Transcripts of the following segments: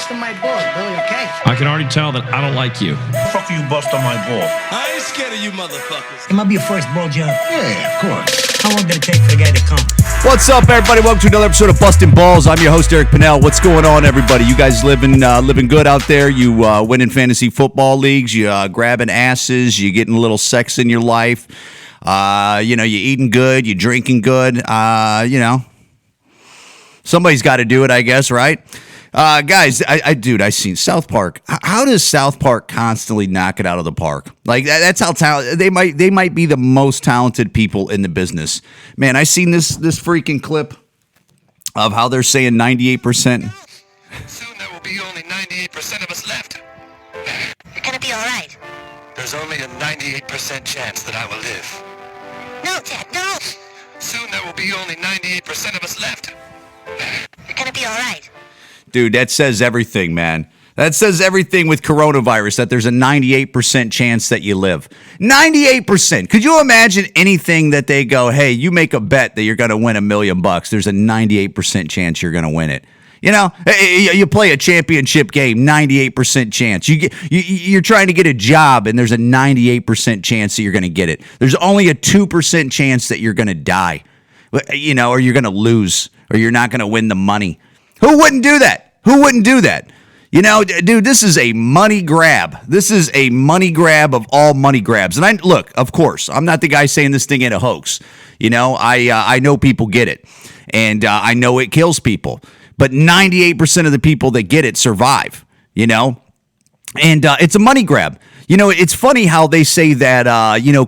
busting my balls, Billy, okay? I can already tell that I don't like you. Fuck you, bust on my balls. I ain't scared of you motherfuckers. It might be your first ball job. Yeah, of course. How long did it take for the guy to come? What's up, everybody? Welcome to another episode of Bustin' Balls. I'm your host, Eric Pennell. What's going on, everybody? You guys living good out there? You winning fantasy football leagues? You grabbing asses? You getting a little sex in your life? You eating good? You drinking good? Somebody's got to do it, I guess, right? Guys, I seen South Park. How does South Park constantly knock it out of the park? Like that's how talented they might be the most talented people in the business. Man, I seen this freaking clip of how they're saying 98%. Soon there will be only 98% of us left. You're gonna be all right. There's only a 98% chance that I will live. No, Ted, no. Soon there will be only 98% of us left. You're gonna be all right. Dude, that says everything, man. That says everything with coronavirus, that there's a 98% chance that you live. 98%. Could you imagine anything that they go, hey, you make a bet that you're going to win $1 million. There's a 98% chance you're going to win it. You know, you play a championship game, 98% chance. You're trying to get a job, and there's a 98% chance that you're going to get it. There's only a 2% chance that you're going to die, or you're going to lose, or you're not going to win the money. Who wouldn't do that? Who wouldn't do that? Dude, this is a money grab. This is a money grab of all money grabs. And look, of course, I'm not the guy saying this thing ain't a hoax. I know people get it, and I know it kills people. But 98% of the people that get it survive. And it's a money grab. It's funny how they say that,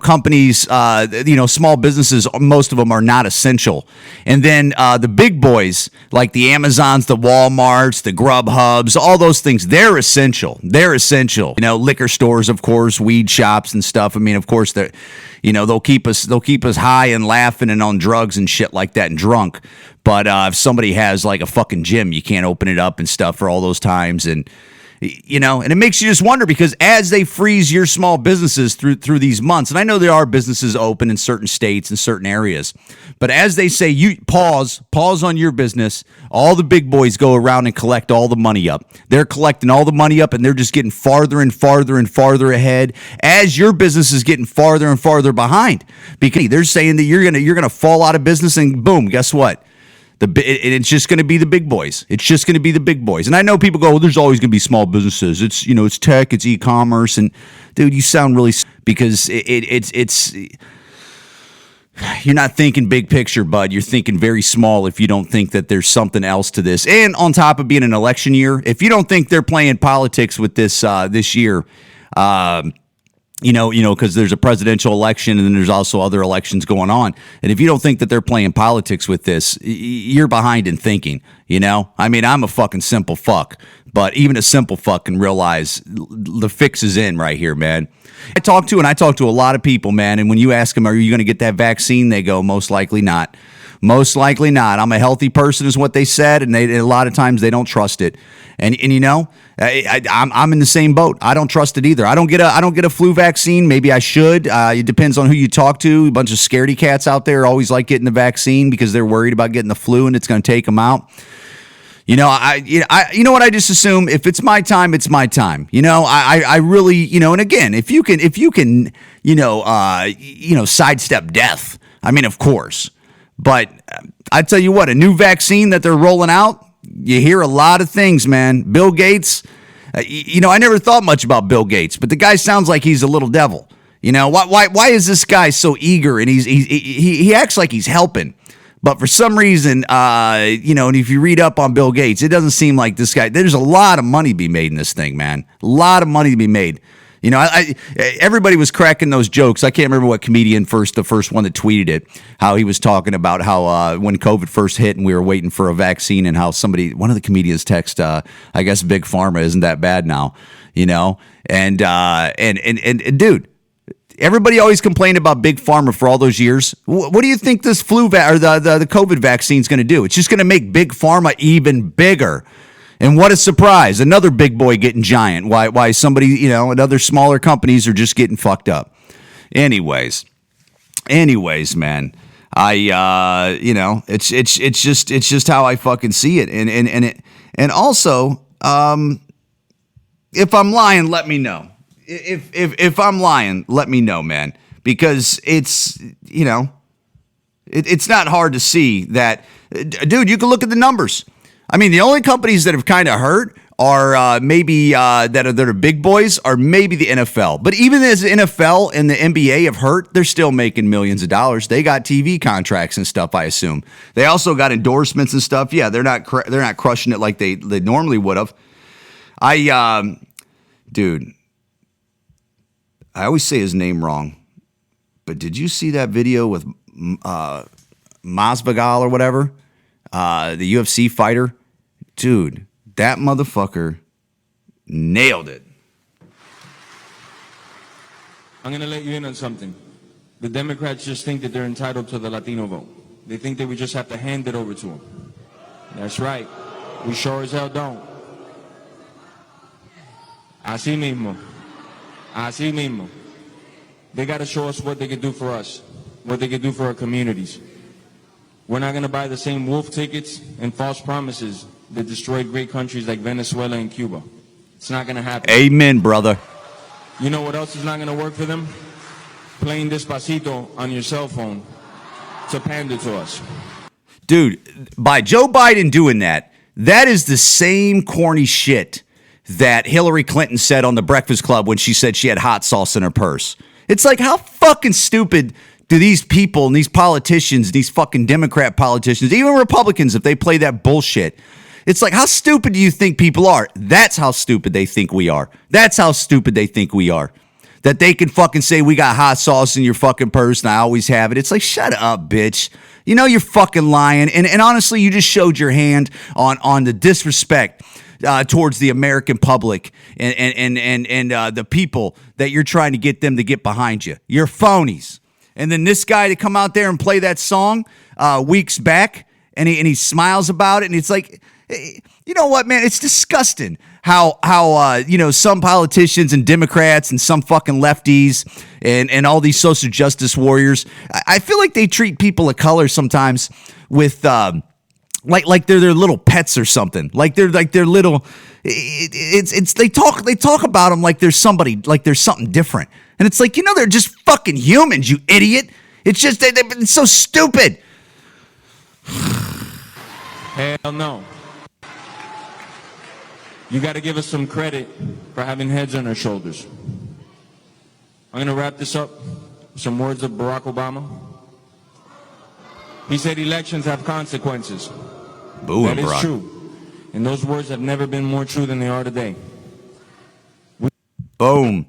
companies, small businesses, most of them are not essential. And then the big boys, like the Amazons, the Walmarts, the Grubhubs, all those things, they're essential. They're essential. Liquor stores, of course, weed shops and stuff. I mean, of course, they'll keep us high and laughing and on drugs and shit like that and drunk. But if somebody has like a fucking gym, you can't open it up and stuff for all those times. And it makes you just wonder, because as they freeze your small businesses through these months, and I know there are businesses open in certain states and certain areas, but as they say, you pause on your business, all the big boys go around and collect all the money up. They're collecting all the money up, and they're just getting farther and farther and farther ahead as your business is getting farther and farther behind, because they're saying that you're gonna fall out of business, and boom, guess what? It's just going to be the big boys. It's just going to be the big boys. And I know people go, well, there's always going to be small businesses. It's, it's tech, it's e-commerce. And dude, you sound really, because it's you're not thinking big picture, bud. You're thinking very small if you don't think that there's something else to this. And on top of being an election year, if you don't think they're playing politics with this year, because there's a presidential election and then there's also other elections going on. And if you don't think that they're playing politics with this, you're behind in thinking, I mean, I'm a fucking simple fuck, but even a simple fuck can realize the fix is in right here, man. I talk to a lot of people, man. And when you ask them, are you going to get that vaccine? They go, most likely not. Most likely not. I'm a healthy person is what they said. And a lot of times they don't trust it. And I'm in the same boat. I don't trust it either. I don't get a flu vaccine. Maybe I should. It depends on who you talk to. A bunch of scaredy cats out there always like getting the vaccine because they're worried about getting the flu and it's going to take them out. What I just assume, if it's my time, it's my time. I really, and again, if you can, sidestep death. I mean, of course. But I tell you what, a new vaccine that they're rolling out, you hear a lot of things, man. Bill Gates, I never thought much about Bill Gates, but the guy sounds like he's a little devil. Why is this guy so eager, and he acts like he's helping? But for some reason, and if you read up on Bill Gates, it doesn't seem like this guy, there's a lot of money to be made in this thing, man. A lot of money to be made. Everybody was cracking those jokes. I can't remember what comedian the first one that tweeted it, how he was talking about how when COVID first hit and we were waiting for a vaccine, and how one of the comedians text, I guess Big Pharma isn't that bad now, and dude, everybody always complained about Big Pharma for all those years. What do you think this flu or the COVID vaccine is going to do? It's just going to make Big Pharma even bigger. And what a surprise. Another big boy getting giant. Why somebody, and other smaller companies are just getting fucked up. Anyways, man. It's just how I fucking see it. And also, If I'm lying, let me know. If I'm lying, let me know, man. Because it's, it's not hard to see that, dude, you can look at the numbers. I mean, the only companies that have kind of hurt are maybe that are big boys are maybe the NFL. But even as the NFL and the NBA have hurt, they're still making millions of dollars. They got TV contracts and stuff, I assume. They also got endorsements and stuff. Yeah, they're not crushing it like they normally would have. Dude, I always say his name wrong. But did you see that video with Masvidal or whatever? The UFC fighter? Dude, that motherfucker nailed it. I'm going to let you in on something. The Democrats just think that they're entitled to the Latino vote. They think that we just have to hand it over to them. That's right. We sure as hell don't. Así mismo. Así mismo. They got to show us what they can do for us, what they can do for our communities. We're not going to buy the same wolf tickets and false promises that destroyed great countries like Venezuela and Cuba. It's not going to happen. Amen, brother. You know what else is not going to work for them? Playing Despacito on your cell phone to pander to us. Dude, by Joe Biden doing that, that is the same corny shit that Hillary Clinton said on the Breakfast Club when she said she had hot sauce in her purse. It's like, how fucking stupid do these people and these politicians, these fucking Democrat politicians, even Republicans, if they play that bullshit, it's like, how stupid do you think people are? That's how stupid they think we are. That's how stupid they think we are. That they can fucking say we got hot sauce in your fucking purse and I always have it. It's like, shut up, bitch. You know you're fucking lying. And honestly, you just showed your hand on the disrespect towards the American public and the people that you're trying to get them to get behind you. You're phonies. And then this guy to come out there and play that song weeks back, and he smiles about it, and it's like, you know what, man? It's disgusting how some politicians and Democrats and some fucking lefties and all these social justice warriors, I feel like they treat people of color sometimes with like they're their little pets or something. Like they're little. They talk about them like there's somebody, like there's something different. And it's like, they're just fucking humans, you idiot. It's just, it's so stupid. Hell no. You got to give us some credit for having heads on our shoulders. I'm going to wrap this up with some words of Barack Obama. He said elections have consequences. Boo, that Barack. is true. And those words have never been more true than they are today. Boom.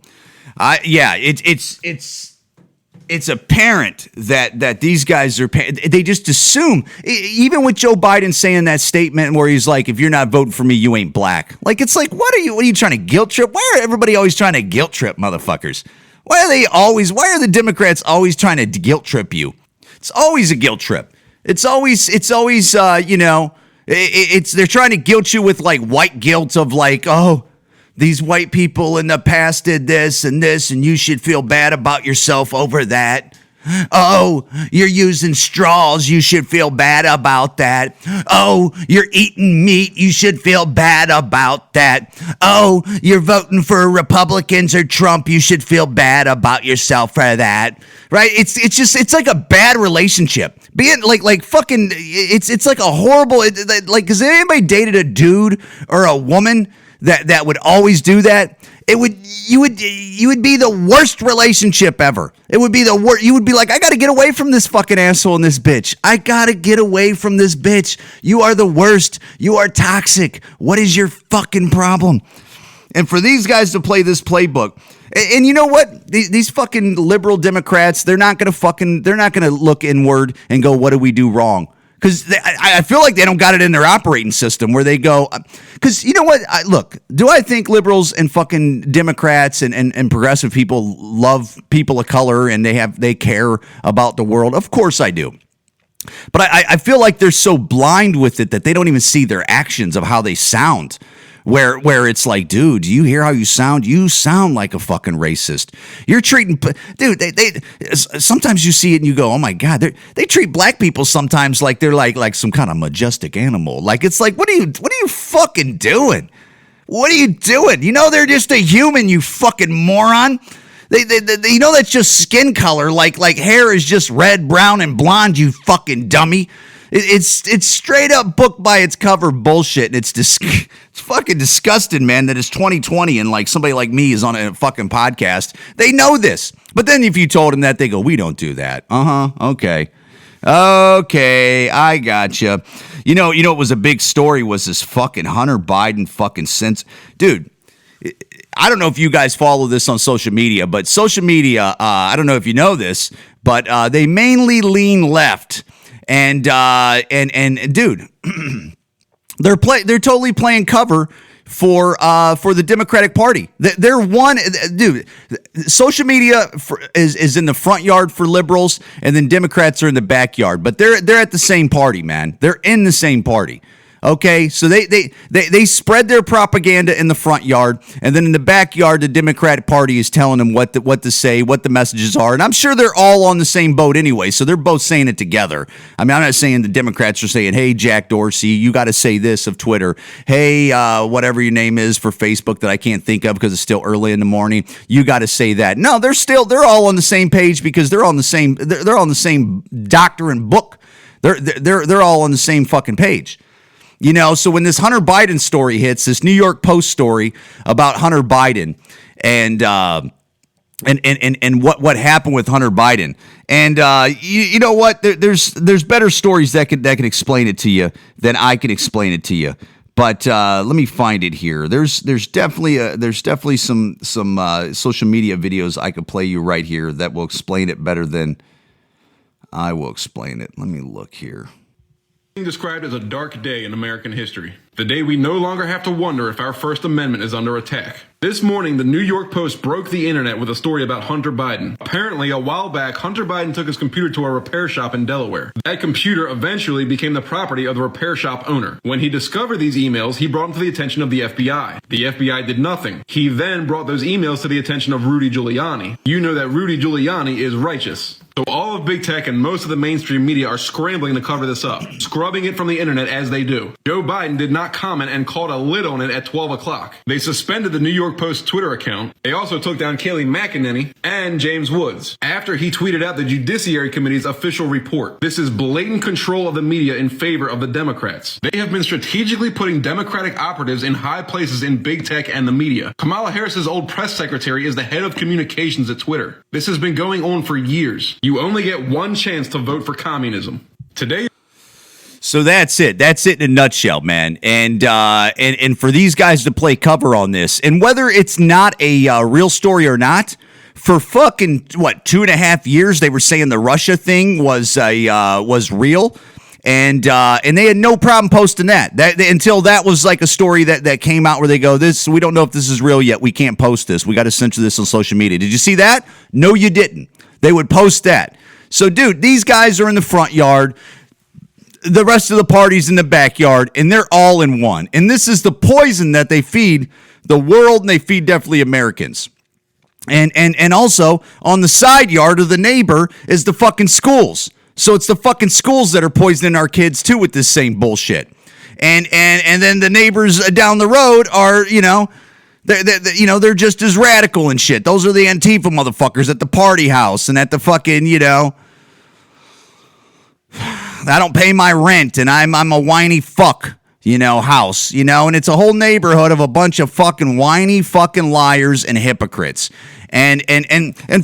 It's apparent that these guys they just assume, even with Joe Biden saying that statement where he's like, if you're not voting for me, you ain't black. Like, it's like, what are you trying to guilt trip? Why are everybody always trying to guilt trip motherfuckers? Why are the Democrats always trying to guilt trip you? It's always a guilt trip. It's always they're trying to guilt you with like white guilt of like, oh, these white people in the past did this, and you should feel bad about yourself over that. Oh, you're using straws. You should feel bad about that. Oh, you're eating meat. You should feel bad about that. Oh, you're voting for Republicans or Trump. You should feel bad about yourself for that. Right? It's like a bad relationship. Being like fucking, it's like a horrible, like, has anybody dated a dude or a woman that would always do that? You would be the worst relationship ever. It would be the worst. You would be like, I got to get away from this fucking asshole and this bitch. I got to get away from this bitch. You are the worst. You are toxic. What is your fucking problem? And for these guys to play this playbook, and you know what? These fucking liberal Democrats, they're not going to look inward and go, what did we do wrong? Because I feel like they don't got it in their operating system where they go, because you know what? Look, do I think liberals and fucking Democrats and progressive people love people of color and they care about the world? Of course I do. But I feel like they're so blind with it that they don't even see their actions of how they sound. Where it's like, dude, do you hear how you sound? You sound like a fucking racist. You're treating, dude. They sometimes you see it and you go, oh my god, they treat black people sometimes like they're like some kind of majestic animal. Like, it's like, what are you fucking doing? What are you doing? You know they're just a human, you fucking moron. They you know that's just skin color, like hair is just red, brown, and blonde, you fucking dummy. It's straight up book by its cover bullshit, and it's fucking disgusting, man, that it's 2020 and like somebody like me is on a fucking podcast. They know this. But then if you told them that, they go, we don't do that. Okay. Okay, I gotcha. You know what was a big story was this fucking Hunter Biden fucking dude, I don't know if you guys follow this on social media, but social media, I don't know if you know this, but they mainly lean left. And dude, they're totally playing cover for the Democratic Party. They're one, dude. Social media is in the front yard for liberals, and then Democrats are in the backyard. But they're at the same party, man. They're in the same party. Okay, so they spread their propaganda in the front yard, and then in the backyard, the Democratic Party is telling them what to say, what the messages are, and I'm sure they're all on the same boat anyway, so they're both saying it together. I mean, I'm not saying the Democrats are saying, hey, Jack Dorsey, you got to say this of Twitter. Hey, whatever your name is for Facebook that I can't think of because it's still early in the morning, you got to say that. No, they're all on the same page because they're on the same doctrine book. They're all on the same fucking page. You know, so when this Hunter Biden story hits, this New York Post story about Hunter Biden and what happened with Hunter Biden, and you know what? There's better stories that can explain it to you than I can explain it to you. But let me find it here. There's definitely some social media videos I could play you right here that will explain it better than I will explain it. Let me look here. Described as a dark day in American history. The day we no longer have to wonder if our First Amendment is under attack. This morning, the New York Post broke the internet with a story about Hunter Biden. Apparently, a while back, Hunter Biden took his computer to a repair shop in Delaware. That computer eventually became the property of the repair shop owner. When he discovered these emails, he brought them to the attention of the FBI. The FBI did nothing. He then brought those emails to the attention of Rudy Giuliani. You know that Rudy Giuliani is righteous. So all of big tech and most of the mainstream media are scrambling to cover this up, scrubbing it from the internet as they do. Joe Biden did not comment and called a lid on it at 12 o'clock. They suspended the New York Post Twitter account. They also took down Kayleigh McEnany and James Woods after he tweeted out the Judiciary Committee's official report. This is blatant control of the media in favor of the Democrats. They have been strategically putting Democratic operatives in high places in big tech and the media. Kamala Harris's old press secretary is the head of communications at Twitter. This has been going on for years. You only get one chance to vote for communism. Today. So that's it. That's it in a nutshell, man. And for these guys to play cover on this, and whether it's not a real story or not, for fucking 2.5 years they were saying the Russia thing was real, and they had no problem posting that until that was like a story that came out where they go, this, we don't know if this is real yet. We can't post this. We got to censor this on social media. Did you see that? No, you didn't. They would post that. So, dude, these guys are in the front yard. The rest of the party's in the backyard, and they're all in one. And this is the poison that they feed the world, and they feed definitely Americans. And also, on the side yard of the neighbor is the fucking schools. So it's the fucking schools that are poisoning our kids, too, with this same bullshit. And then the neighbors down the road are, they're just as radical and shit. Those are the Antifa motherfuckers at the party house and at the fucking, I don't pay my rent and I'm a whiny fuck, house, and it's a whole neighborhood of a bunch of fucking whiny fucking liars and hypocrites. And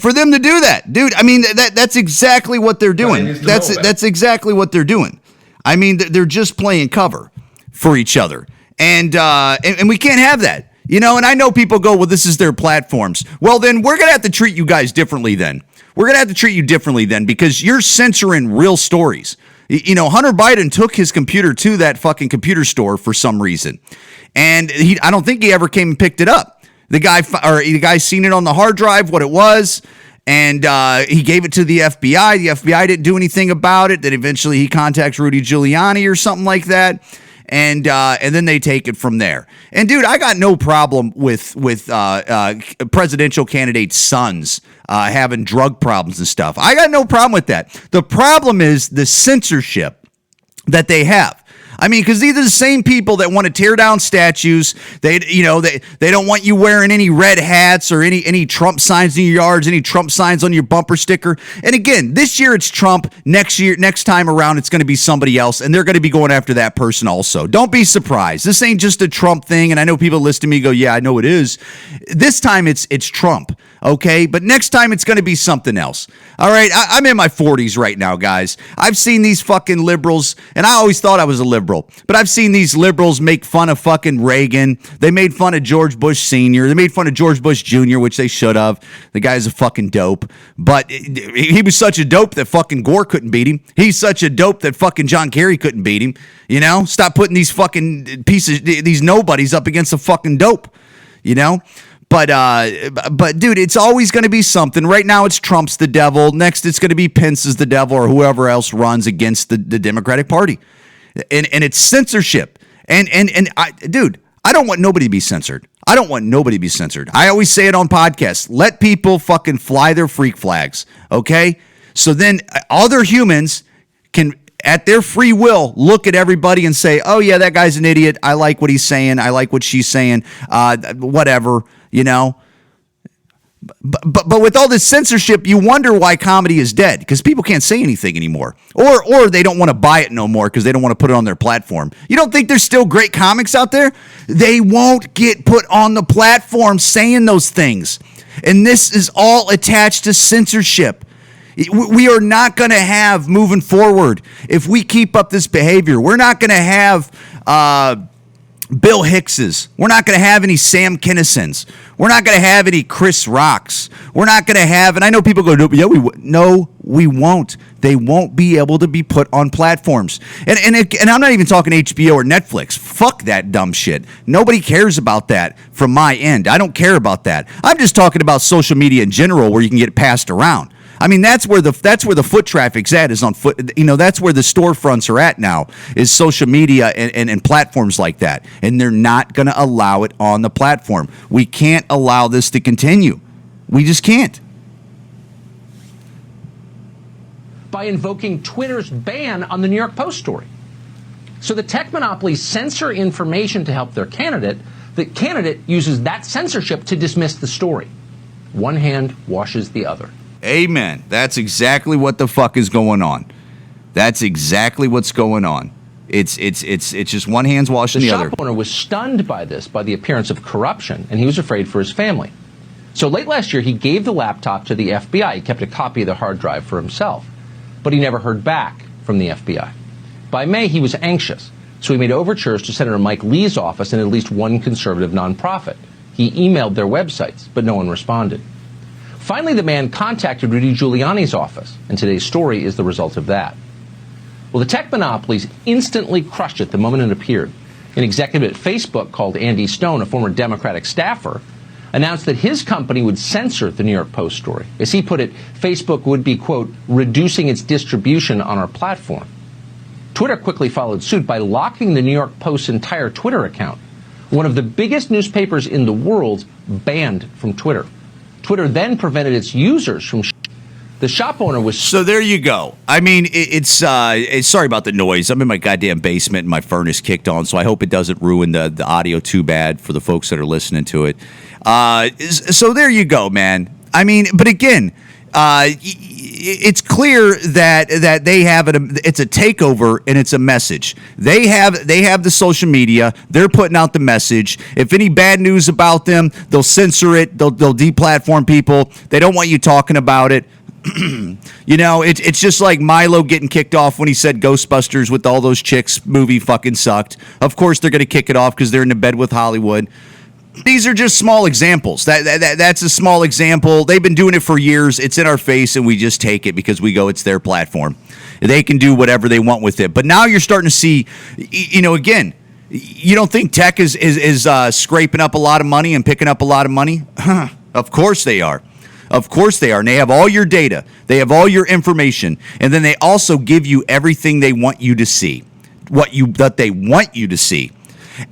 for them to do that, dude, I mean, that's exactly what they're doing. That's exactly what they're doing. I mean, they're just playing cover for each other. And we can't have that. And I know people go, well, this is their platforms. Well, then we're going to have to treat you guys differently then. We're going to have to treat you differently then because you're censoring real stories. Hunter Biden took his computer to that fucking computer store for some reason. And I don't think he ever came and picked it up. The guy seen it on the hard drive, what it was. And he gave it to the FBI. The FBI didn't do anything about it. Then eventually he contacts Rudy Giuliani or something like that. And then they take it from there. And dude, I got no problem with presidential candidates' sons having drug problems and stuff. I got no problem with that. The problem is the censorship that they have. I mean, because these are the same people that want to tear down statues. They don't want you wearing any red hats or any Trump signs in your yards, any Trump signs on your bumper sticker. And again, this year it's Trump. Next time around, it's going to be somebody else, and they're going to be going after that person also. Don't be surprised. This ain't just a Trump thing. And I know people listen to me go, yeah, I know it is. This time it's Trump. Okay, but next time it's going to be something else. All right, I'm in my 40s right now, guys. I've seen these fucking liberals, and I always thought I was a liberal, but I've seen these liberals make fun of fucking Reagan. They made fun of George Bush Sr. They made fun of George Bush Jr., which they should have. The guy's a fucking dope, but he was such a dope that fucking Gore couldn't beat him. He's such a dope that fucking John Kerry couldn't beat him. You know, stop putting these fucking these nobodies up against a fucking dope. You know. But dude, it's always going to be something. Right now, it's Trump's the devil. Next, it's going to be Pence is the devil, or whoever else runs against the Democratic Party. And it's censorship. Dude, I don't want nobody to be censored. I don't want nobody to be censored. I always say it on podcasts. Let people fucking fly their freak flags, okay? So then other humans can, at their free will, look at everybody and say, oh, yeah, that guy's an idiot. I like what he's saying. I like what she's saying. Whatever. You know, but with all this censorship, you wonder why comedy is dead, because people can't say anything anymore, or they don't want to buy it no more because they don't want to put it on their platform. You don't think there's still great comics out there? They won't get put on the platform saying those things, and this is all attached to censorship. We are not going to have, moving forward, if we keep up this behavior, we're not going to have Bill Hickses. We're not going to have any Sam Kinnisons. We're not going to have any Chris Rocks. We're not going to have, and I know people go, yeah, we won't. They won't be able to be put on platforms. And I'm not even talking HBO or Netflix. Fuck that dumb shit. Nobody cares about that from my end. I don't care about that. I'm just talking about social media in general, where you can get passed around. I mean, that's where the foot traffic's at, is on foot. You know, that's where the storefronts are at now, is social media and platforms like that. And they're not going to allow it on the platform. We can't allow this to continue. We just can't. By invoking Twitter's ban on the New York Post story. So the tech monopolies censor information to help their candidate. The candidate uses that censorship to dismiss the story. One hand washes the other. Amen. That's exactly what the fuck is going on. That's exactly what's going on. It's just one hand's washing the other. The shop owner was stunned by this, by the appearance of corruption, and he was afraid for his family. So late last year, he gave the laptop to the FBI. He kept a copy of the hard drive for himself, but he never heard back from the FBI. By May, he was anxious, so he made overtures to Senator Mike Lee's office and at least one conservative nonprofit. He emailed their websites, but no one responded. Finally, the man contacted Rudy Giuliani's office, and today's story is the result of that. Well, the tech monopolies instantly crushed it the moment it appeared. An executive at Facebook called Andy Stone, a former Democratic staffer, announced that his company would censor the New York Post story. As he put it, Facebook would be, quote, reducing its distribution on our platform. Twitter quickly followed suit by locking the New York Post's entire Twitter account. One of the biggest newspapers in the world banned from Twitter. Twitter then prevented its users from. The shop owner was. So there you go. I mean, it's sorry about the noise. I'm in my goddamn basement and my furnace kicked on, so I hope it doesn't ruin the audio too bad for the folks that are listening to it. So there you go, man. I mean, but again, it's clear that they have it's a takeover and it's a message. They have the social media. They're putting out the message. If any bad news about them, they'll censor it. They'll deplatform people. They don't want you talking about it. You know, it's just like Milo getting kicked off when he said Ghostbusters with all those chicks movie fucking sucked. Of course they're going to kick it off because they're in the bed with Hollywood. These are just small examples. That's a small example. They've been doing it for years. It's in our face, and we just take it because we go, it's their platform. They can do whatever they want with it. But now you're starting to see, you know, again, you don't think tech is scraping up a lot of money and picking up a lot of money? Of course they are. Of course they are. And they have all your data. They have all your information. And then they also give you everything they want you to see, what they want you to see.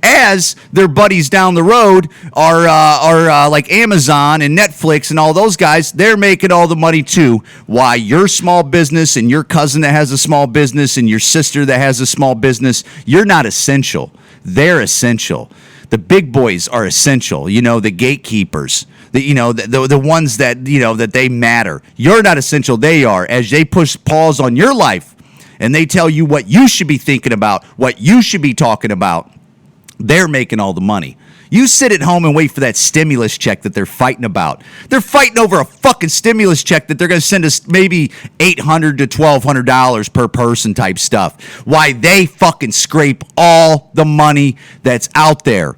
as their buddies down the road are like Amazon and Netflix and all those guys. They're making all the money too. Why your small business and your cousin that has a small business and your sister that has a small business, you're not essential. They're essential. The big boys are essential. You know, the gatekeepers. The ones that, that they matter. You're not essential. They are. As they push pause on your life and they tell you what you should be thinking about, what you should be talking about, they're making all the money. You sit at home and wait for that stimulus check that they're fighting about. They're fighting over a fucking stimulus check that they're going to send us maybe $800 to $1,200 per person type stuff. Why they fucking scrape all the money that's out there.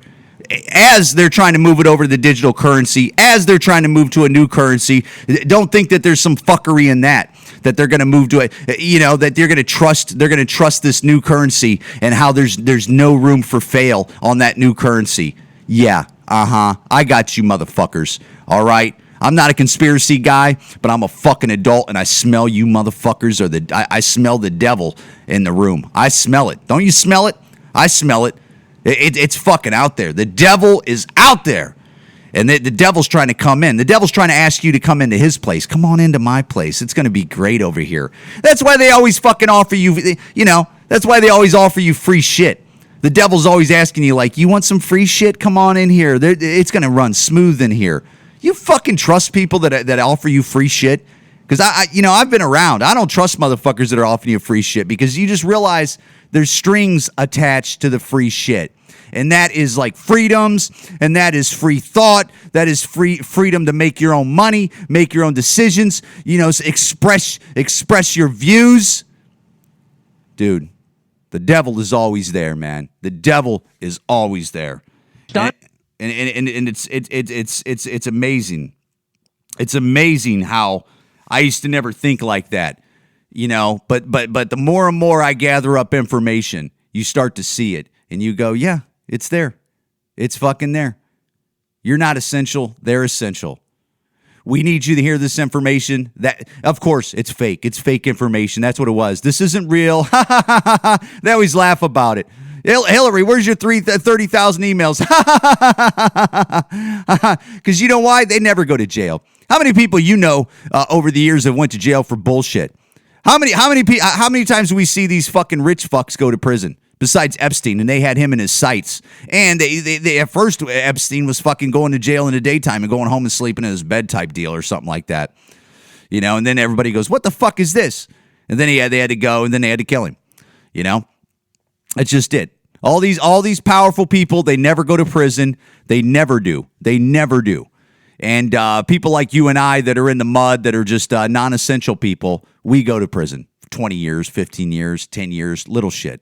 As they're trying to move it over to the digital currency, as they're trying to move to a new currency, don't think that there's some fuckery in that they're going to move to it, that they're going to trust this new currency and how there's no room for fail on that new currency. Yeah, I got you motherfuckers, all right? I'm not a conspiracy guy, but I'm a fucking adult, and I smell you motherfuckers, I smell the devil in the room. I smell it. Don't you smell it? I smell it. It's fucking out there. The devil is out there. And the devil's trying to come in. The devil's trying to ask you to come into his place. Come on into my place. It's going to be great over here. That's why they always fucking offer you, that's why they always offer you free shit. The devil's always asking you, like, you want some free shit? Come on in here. It's going to run smooth in here. You fucking trust people that offer you free shit? Because, I've been around. I don't trust motherfuckers that are offering you free shit because you just realize there's strings attached to the free shit. And that is like freedoms, and that is free thought, that is freedom to make your own money, make your own decisions, express your views. Dude, the devil is always there, man. The devil is always there. And it's amazing. It's amazing how I used to never think like that, but the more and more I gather up information, you start to see it and you go, yeah, it's there. It's fucking there. You're not essential. They're essential. We need you to hear this information. That, of course, it's fake. It's fake information. That's what it was. This isn't real. They always laugh about it. Hillary, where's your 30,000 emails? Because you know why? They never go to jail. How many people over the years have went to jail for bullshit? How many times do we see these fucking rich fucks go to prison? Besides Epstein, and they had him in his sights. And they at first, Epstein was fucking going to jail in the daytime and going home and sleeping in his bed type deal or something like that. And then everybody goes, what the fuck is this? And then they had to go, and then they had to kill him. That's just it. All these powerful people, they never go to prison. They never do. They never do. And people like you and I that are in the mud, that are just non-essential people, we go to prison. 20 years, 15 years, 10 years, little shit.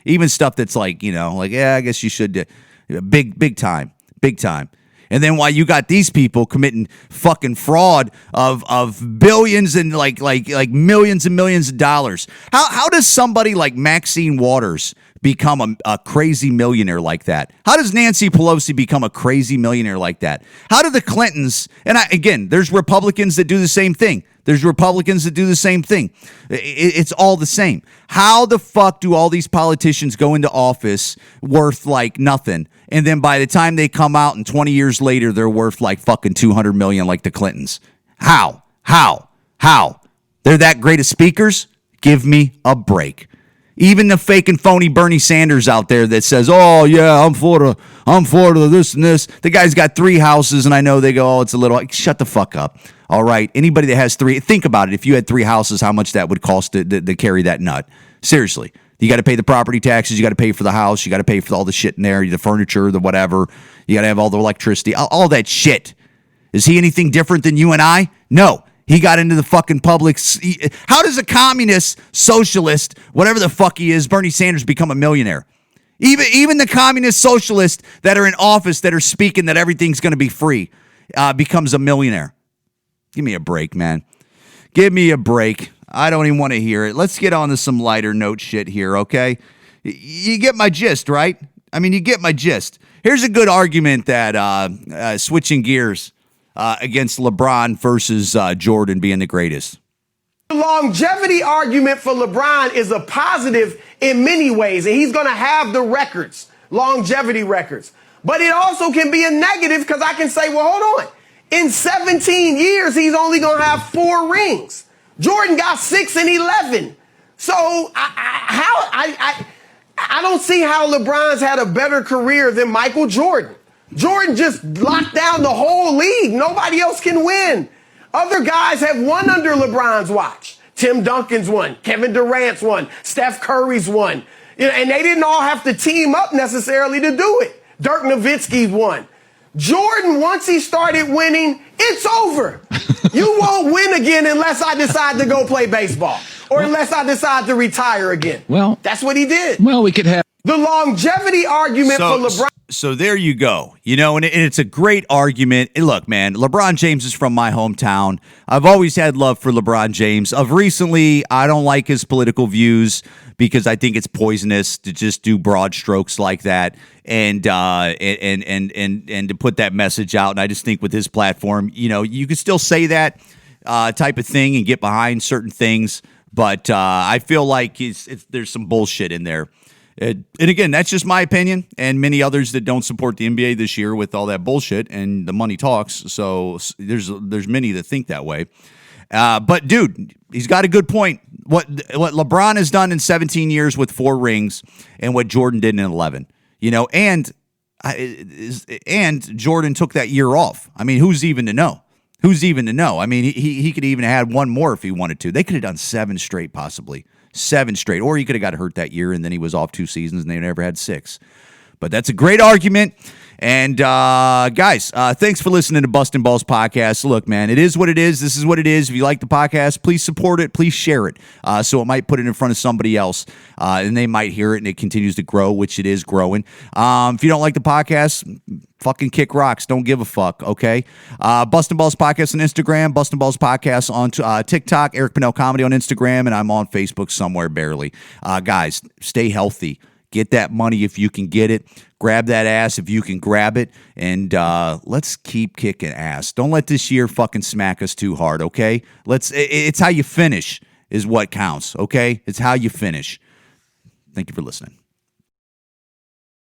Even stuff that's like, yeah, I guess you should do. Big time. And then while you got these people committing fucking fraud of billions and like millions and millions of dollars. How does somebody like Maxine Waters become a crazy millionaire like that? How does Nancy Pelosi become a crazy millionaire like that? How do the Clintons, again, there's Republicans that do the same thing. It's all the same. How the fuck do all these politicians go into office worth like nothing, and then by the time they come out and 20 years later, they're worth like fucking 200 million like the Clintons? How? They're that great of speakers? Give me a break. Even the fake and phony Bernie Sanders out there that says, oh, yeah, I'm for the this and this. The guy's got 3 houses, and I know they go, oh, it's a little. Shut the fuck up. All right. Anybody that has 3, think about it. If you had 3 houses, how much that would cost to carry that nut? Seriously. You got to pay the property taxes. You got to pay for the house. You got to pay for all the shit in there, the furniture, the whatever. You got to have all the electricity, all that shit. Is he anything different than you and I? No. He got into the fucking public. How does a communist, socialist, whatever the fuck he is, Bernie Sanders, become a millionaire? Even the communist socialists that are in office that are speaking that everything's going to be free becomes a millionaire. Give me a break, man. Give me a break. I don't even want to hear it. Let's get on to some lighter note shit here, okay? You get my gist, right? You get my gist. Here's a good argument that switching gears against LeBron versus Jordan being the greatest. The longevity argument for LeBron is a positive in many ways, and he's going to have the records. longevity records. But it also can be a negative because I can say, well, hold on. In 17 years, he's only going to have 4 rings. Jordan got 6 and 11. So I don't see how LeBron's had a better career than Michael Jordan. Jordan just locked down the whole league. Nobody else can win. Other guys have won under LeBron's watch. Tim Duncan's won. Kevin Durant's won. Steph Curry's won. And they didn't all have to team up necessarily to do it. Dirk Nowitzki's won. Jordan, once he started winning, it's over. You won't win again unless I decide to go play baseball or unless I decide to retire again. Well, that's what he did. Well, we could have the longevity argument for LeBron. So there you go. And it's a great argument. And look, man, LeBron James is from my hometown. I've always had love for LeBron James. Of recently, I don't like his political views because I think it's poisonous to just do broad strokes like that and to put that message out. And I just think with his platform, you could still say that type of thing and get behind certain things, but I feel like there's some bullshit in there. And again, that's just my opinion, and many others that don't support the NBA this year with all that bullshit, and the money talks. So there's many that think that way. But dude, he's got a good point. What LeBron has done in 17 years with 4 rings, and what Jordan did in 11. And Jordan took that year off. I mean, who's even to know? I mean, he could even have had one more if he wanted to. They could have done 7 straight, possibly. 7 straight. Or he could have got hurt that year, and then he was off 2 seasons, and they never had 6. But that's a great argument. And guys, thanks for listening to Bustin' Balls Podcast. Look, man, it is what it is. This is what it is. If you like the podcast, please support it. Please share it so it might put it in front of somebody else, and they might hear it, and it continues to grow, which it is growing. If you don't like the podcast, fucking kick rocks. Don't give a fuck, okay? Bustin' Balls Podcast on Instagram, Bustin' Balls Podcast on TikTok, Eric Pennell Comedy on Instagram, and I'm on Facebook somewhere barely. Guys, stay healthy. Get that money if you can get it. Grab that ass if you can grab it. And let's keep kicking ass. Don't let this year fucking smack us too hard, okay? It's how you finish is what counts, okay? It's how you finish. Thank you for listening.